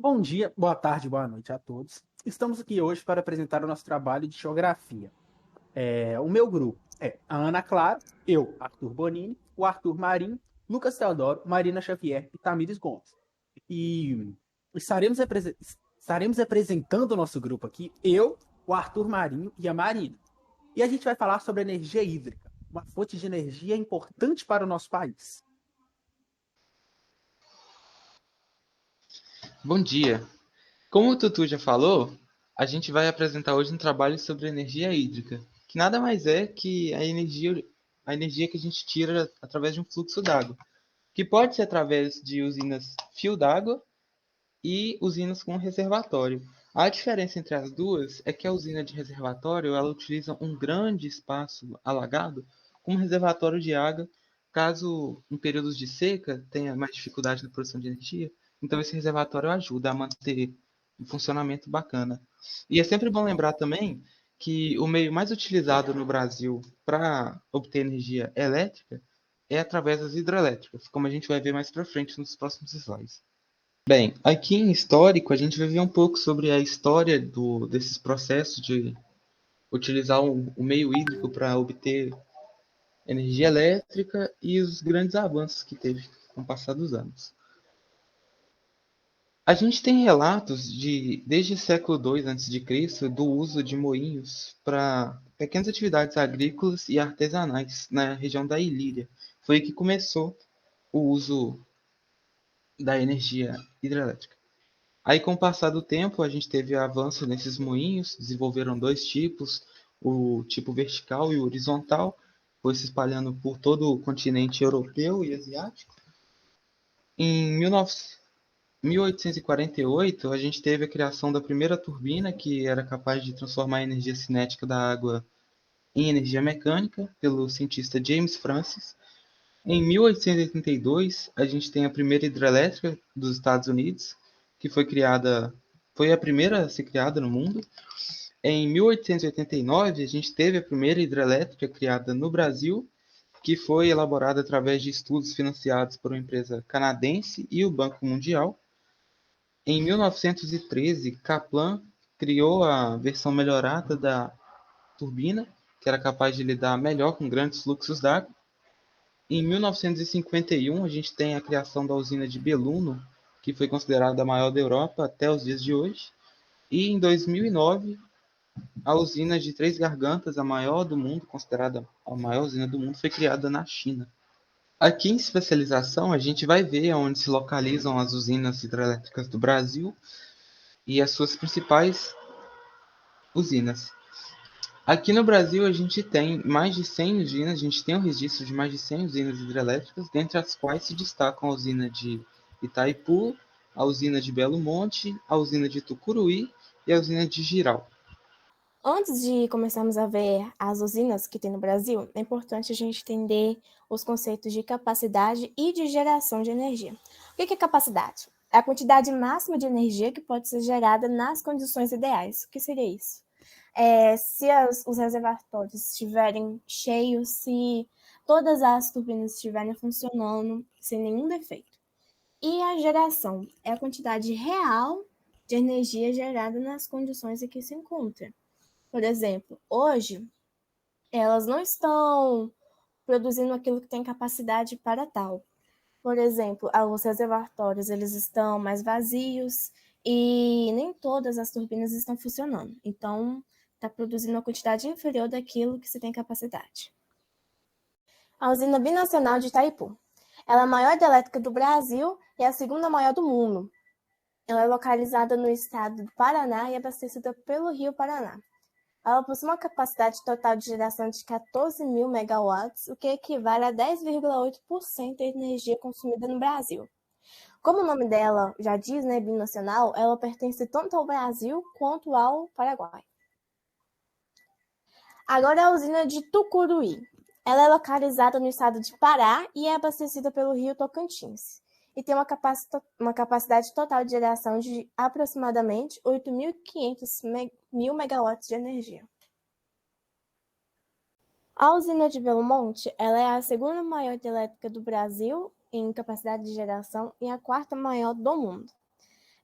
Bom dia, boa tarde, boa noite a todos. Estamos aqui hoje para apresentar o nosso trabalho de geografia. O meu grupo é a Ana Clara, eu, Arthur Bonini, o Arthur Marinho, Lucas Teodoro, Marina Xavier e Tamires Gomes. E estaremos apresentando o nosso grupo aqui, eu, o Arthur Marinho e a Marina. E a gente vai falar sobre energia hídrica, uma fonte de energia importante para o nosso país. Bom dia. Como o Tutu já falou, a gente vai apresentar hoje um trabalho sobre energia hídrica, que nada mais é que a energia que a gente tira através de um fluxo d'água, que pode ser através de usinas fio d'água e usinas com reservatório. A diferença entre as duas é que a usina de reservatório ela utiliza um grande espaço alagado como reservatório de água, caso em períodos de seca tenha mais dificuldade na produção de energia. Então esse reservatório ajuda a manter um funcionamento bacana. E é sempre bom lembrar também que o meio mais utilizado no Brasil para obter energia elétrica é através das hidrelétricas, como a gente vai ver mais para frente nos próximos slides. Bem, aqui em histórico, a gente vai ver um pouco sobre a história desses processos de utilizar o meio hídrico para obter energia elétrica e os grandes avanços que teve com o passar dos anos. A gente tem relatos desde o século II a.C., do uso de moinhos para pequenas atividades agrícolas e artesanais na região da Ilíria. Foi aí que começou o uso da energia hidrelétrica. Aí, com o passar do tempo, a gente teve avanço nesses moinhos, desenvolveram dois tipos, o tipo vertical e o horizontal, foi se espalhando por todo o continente europeu e asiático. Em 1848, a gente teve a criação da primeira turbina, que era capaz de transformar a energia cinética da água em energia mecânica, pelo cientista James Francis. Em 1882, a gente tem a primeira hidrelétrica dos Estados Unidos, que foi a primeira a ser criada no mundo. Em 1889, a gente teve a primeira hidrelétrica criada no Brasil, que foi elaborada através de estudos financiados por uma empresa canadense e o Banco Mundial. Em 1913, Kaplan criou a versão melhorada da turbina, que era capaz de lidar melhor com grandes fluxos d'água. Em 1951, a gente tem a criação da usina de Belluno, que foi considerada a maior da Europa até os dias de hoje. E em 2009, a usina de Três Gargantas, a maior do mundo, considerada a maior usina do mundo, foi criada na China. Aqui em especialização, a gente vai ver onde se localizam as usinas hidrelétricas do Brasil e as suas principais usinas. Aqui no Brasil, a gente tem mais de 100 usinas, a gente tem um registro de mais de 100 usinas hidrelétricas, dentre as quais se destacam a usina de Itaipu, a usina de Belo Monte, a usina de Tucuruí e a usina de Jirau. Antes de começarmos a ver as usinas que tem no Brasil, é importante a gente entender os conceitos de capacidade e de geração de energia. O que é capacidade? É a quantidade máxima de energia que pode ser gerada nas condições ideais. O que seria isso? Se os reservatórios estiverem cheios, se todas as turbinas estiverem funcionando sem nenhum defeito. E a geração é a quantidade real de energia gerada nas condições em que se encontra. Por exemplo, hoje, elas não estão produzindo aquilo que tem capacidade para tal. Por exemplo, os reservatórios eles estão mais vazios e nem todas as turbinas estão funcionando. Então, está produzindo uma quantidade inferior daquilo que se tem capacidade. A usina binacional de Itaipu. Ela é a maior hidrelétrica do Brasil e a segunda maior do mundo. Ela é localizada no estado do Paraná e é abastecida pelo Rio Paraná. Ela possui uma capacidade total de geração de 14.000 megawatts, o que equivale a 10,8% da energia consumida no Brasil. Como o nome dela já diz, né, binacional, ela pertence tanto ao Brasil quanto ao Paraguai. Agora a usina de Tucuruí. Ela é localizada no estado de Pará e é abastecida pelo rio Tocantins. E tem uma capacidade total de geração de aproximadamente 8.500 megawatts de energia. A usina de Belo Monte ela é a segunda maior hidrelétrica do Brasil em capacidade de geração e a quarta maior do mundo.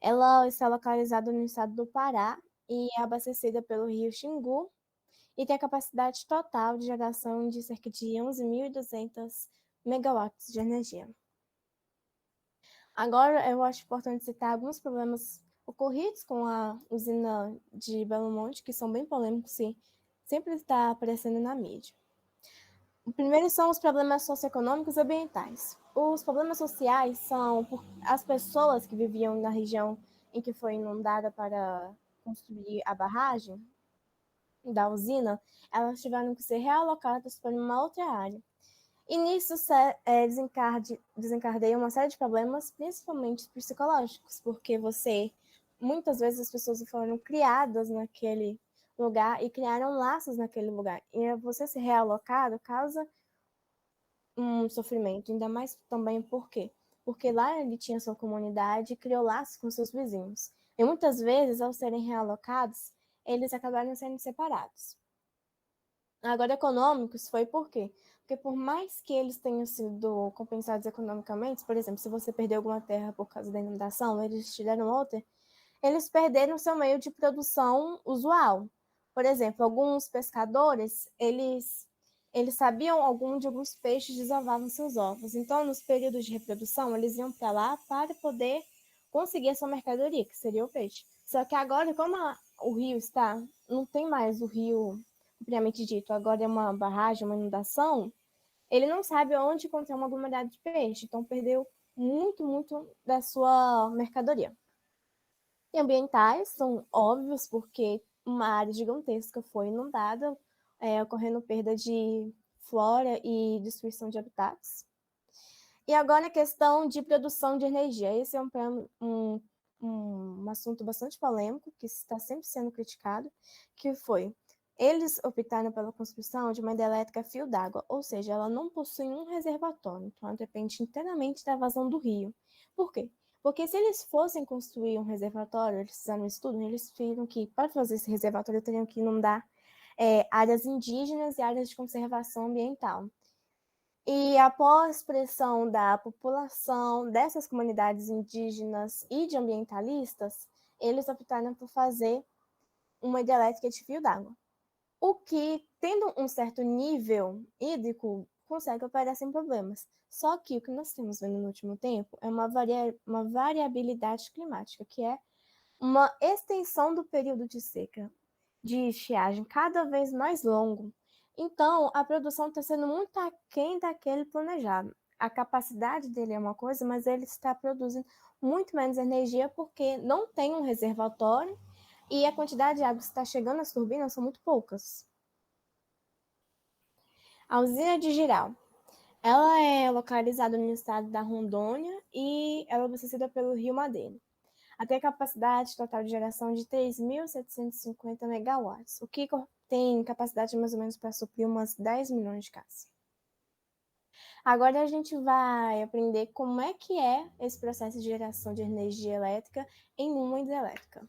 Ela está localizada no estado do Pará e é abastecida pelo rio Xingu e tem a capacidade total de geração de cerca de 11.200 megawatts de energia. Agora, eu acho importante citar alguns problemas ocorridos com a usina de Belo Monte, que são bem polêmicos e sempre está aparecendo na mídia. O primeiro são os problemas socioeconômicos e ambientais. Os problemas sociais são as pessoas que viviam na região em que foi inundada para construir a barragem da usina, elas tiveram que ser realocadas para uma outra área. E nisso desencadeia uma série de problemas, principalmente psicológicos, porque muitas vezes as pessoas foram criadas naquele lugar e criaram laços naquele lugar. E você ser realocado causa um sofrimento, ainda mais também por quê? Porque lá ele tinha sua comunidade e criou laços com seus vizinhos. E muitas vezes, ao serem realocados, eles acabaram sendo separados. Agora, econômicos foi por quê? Porque por mais que eles tenham sido compensados economicamente, por exemplo, se você perdeu alguma terra por causa da inundação, eles te deram outra, eles perderam seu meio de produção usual. Por exemplo, alguns pescadores, eles sabiam de alguns peixes desovavam seus ovos. Então, nos períodos de reprodução, eles iam para lá para poder conseguir a sua mercadoria, que seria o peixe. Só que agora, como o rio não tem mais o rio propriamente dito, agora é uma barragem, uma inundação, ele não sabe onde encontrar uma aglomerada de peixe, então perdeu muito, muito da sua mercadoria. E ambientais são óbvios, porque uma área gigantesca foi inundada, ocorrendo perda de flora e destruição de habitats. E agora a questão de produção de energia. Esse é um assunto bastante polêmico, que está sempre sendo criticado, que foi eles optaram pela construção de uma hidrelétrica a fio d'água, ou seja, ela não possui um reservatório, então ela depende inteiramente da vazão do rio. Por quê? Porque se eles fossem construir um reservatório, eles fizeram um estudo, eles viram que para fazer esse reservatório teriam que inundar áreas indígenas e áreas de conservação ambiental. E após pressão da população, dessas comunidades indígenas e de ambientalistas, eles optaram por fazer uma hidrelétrica de fio d'água. O que, tendo um certo nível hídrico, consegue operar sem problemas. Só que o que nós temos vendo no último tempo é uma variabilidade climática, que é uma extensão do período de seca, de estiagem cada vez mais longo. Então, a produção está sendo muito aquém daquele planejado. A capacidade dele é uma coisa, mas ele está produzindo muito menos energia porque não tem um reservatório e a quantidade de água que está chegando às turbinas são muito poucas. A usina de Jirau. Ela é localizada no estado da Rondônia e ela é abastecida pelo Rio Madeira. Ela tem capacidade total de geração de 3.750 megawatts, o que tem capacidade mais ou menos para suprir umas 10 milhões de casas. Agora a gente vai aprender como é que é esse processo de geração de energia elétrica em uma hidrelétrica.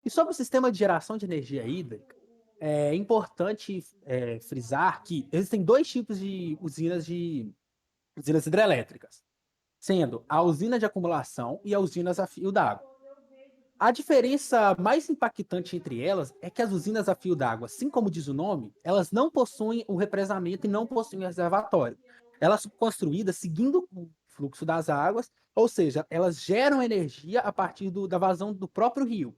E sobre o sistema de geração de energia hídrica, é importante frisar que existem dois tipos de usinas hidrelétricas, sendo a usina de acumulação e a usina a fio d'água. A diferença mais impactante entre elas é que as usinas a fio d'água, assim como diz o nome, elas não possuem o represamento e não possuem o reservatório. Elas são construídas seguindo o fluxo das águas, ou seja, elas geram energia a partir da vazão do próprio rio.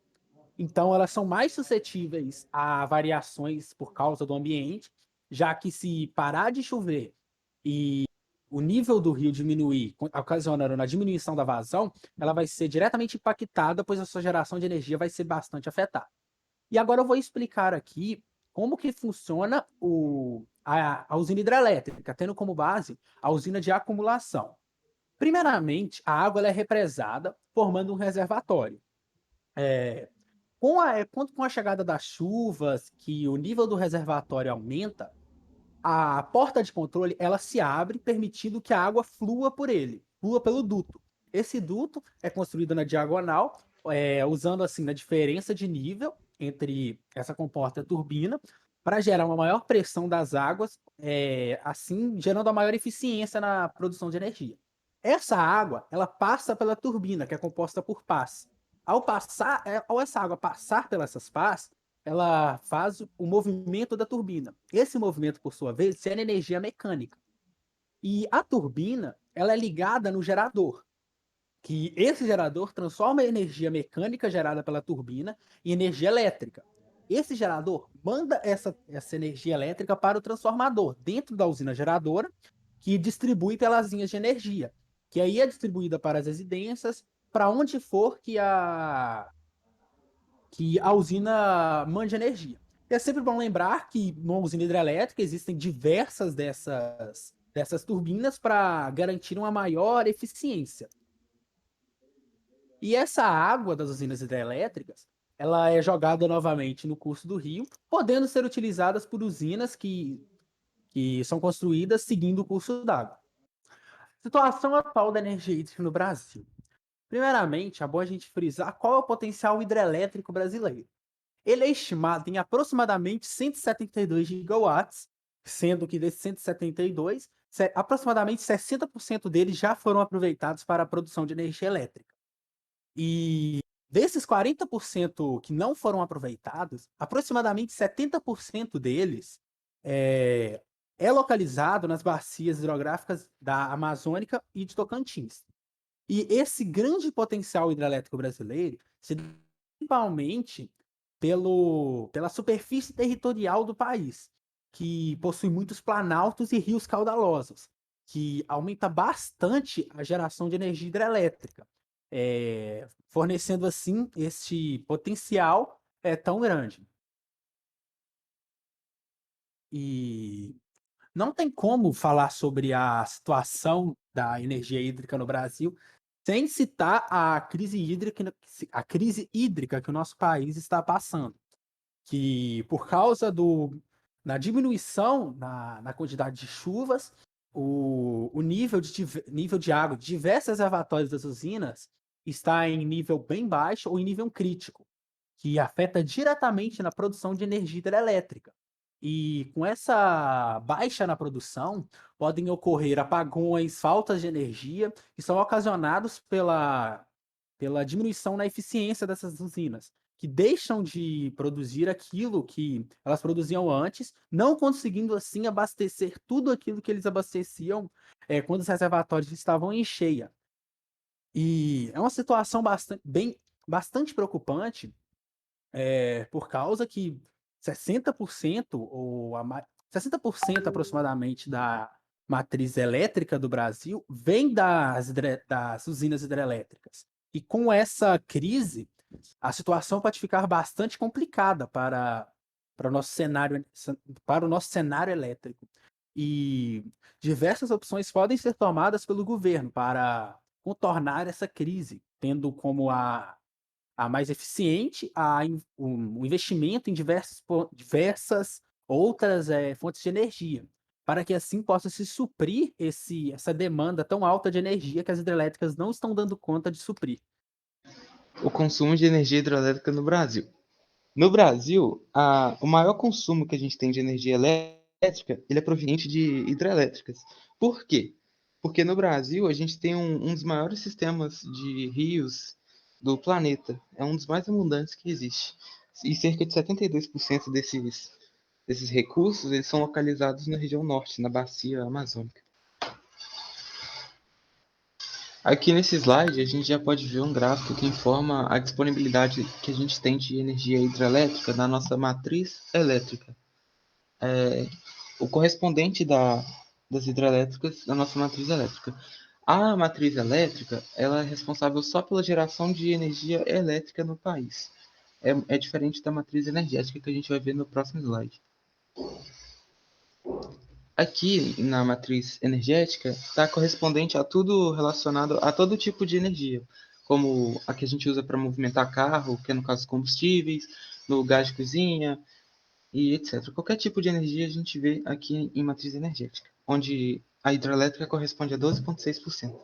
Então, elas são mais suscetíveis a variações por causa do ambiente, já que se parar de chover e o nível do rio diminuir, ocasionando na diminuição da vazão, ela vai ser diretamente impactada, pois a sua geração de energia vai ser bastante afetada. E agora eu vou explicar aqui como que funciona a usina hidrelétrica, tendo como base a usina de acumulação. Primeiramente, a água ela é represada, formando um reservatório. Com a chegada das chuvas, que o nível do reservatório aumenta, a porta de controle ela se abre, permitindo que a água flua por ele, flua pelo duto. Esse duto é construído na diagonal, usando assim a diferença de nível entre essa comporta e a turbina, para gerar uma maior pressão das águas, assim gerando a maior eficiência na produção de energia. Essa água, ela passa pela turbina, que é composta por pás. Ao essa água passar pelas essas pás, ela faz o movimento da turbina. Esse movimento, por sua vez, gera energia mecânica. E a turbina, ela é ligada no gerador, que esse gerador transforma a energia mecânica gerada pela turbina em energia elétrica. Esse gerador manda essa energia elétrica para o transformador dentro da usina geradora, que distribui pelas linhas de energia, que aí é distribuída para as residências, para onde for que a usina mande energia. E é sempre bom lembrar que numa usina hidrelétrica existem diversas dessas turbinas para garantir uma maior eficiência. E essa água das usinas hidrelétricas, ela é jogada novamente no curso do rio, podendo ser utilizadas por usinas que são construídas seguindo o curso d'água. Situação atual da energia hídrica no Brasil. Primeiramente, é bom a gente frisar qual é o potencial hidrelétrico brasileiro. Ele é estimado em aproximadamente 172 gigawatts, sendo que desses 172, aproximadamente 60% deles já foram aproveitados para a produção de energia elétrica. E desses 40% que não foram aproveitados, aproximadamente 70% deles é localizado nas bacias hidrográficas da Amazônica e de Tocantins. E esse grande potencial hidrelétrico brasileiro se dá principalmente pela superfície territorial do país, que possui muitos planaltos e rios caudalosos, que aumenta bastante a geração de energia hidrelétrica, fornecendo assim este potencial tão grande. E não tem como falar sobre a situação da energia hídrica no Brasil sem citar a crise hídrica que o nosso país está passando, que por causa da diminuição na quantidade de chuvas, o nível de água de diversos reservatórios das usinas está em nível bem baixo ou em nível crítico, que afeta diretamente na produção de energia hidrelétrica. E com essa baixa na produção, podem ocorrer apagões, faltas de energia, que são ocasionados pela diminuição na eficiência dessas usinas, que deixam de produzir aquilo que elas produziam antes, não conseguindo assim abastecer tudo aquilo que eles abasteciam quando os reservatórios estavam em cheia. E é uma situação bastante preocupante, por causa que 60% 60% aproximadamente da matriz elétrica do Brasil vem das usinas hidrelétricas. E com essa crise, a situação pode ficar bastante complicada para o nosso cenário elétrico. E diversas opções podem ser tomadas pelo governo para contornar essa crise, tendo como a mais eficiente, o investimento em diversas outras fontes de energia, para que assim possa se suprir essa demanda tão alta de energia que as hidrelétricas não estão dando conta de suprir. O consumo de energia hidrelétrica no Brasil. No Brasil, o maior consumo que a gente tem de energia elétrica, ele é proveniente de hidrelétricas. Por quê? Porque no Brasil a gente tem um dos maiores sistemas de rios do planeta. É um dos mais abundantes que existe. E cerca de 72% desses recursos eles são localizados na região norte, na bacia amazônica. Aqui nesse slide a gente já pode ver um gráfico que informa a disponibilidade que a gente tem de energia hidrelétrica na nossa matriz elétrica. O correspondente das hidrelétricas da nossa matriz elétrica. A matriz elétrica ela é responsável só pela geração de energia elétrica no país. É diferente da matriz energética que a gente vai ver no próximo slide. Aqui na matriz energética está correspondente a tudo relacionado a todo tipo de energia, como a que a gente usa para movimentar carro, que é no caso combustíveis, no gás de cozinha e etc. Qualquer tipo de energia a gente vê aqui em matriz energética, onde a hidrelétrica corresponde a 12,6%.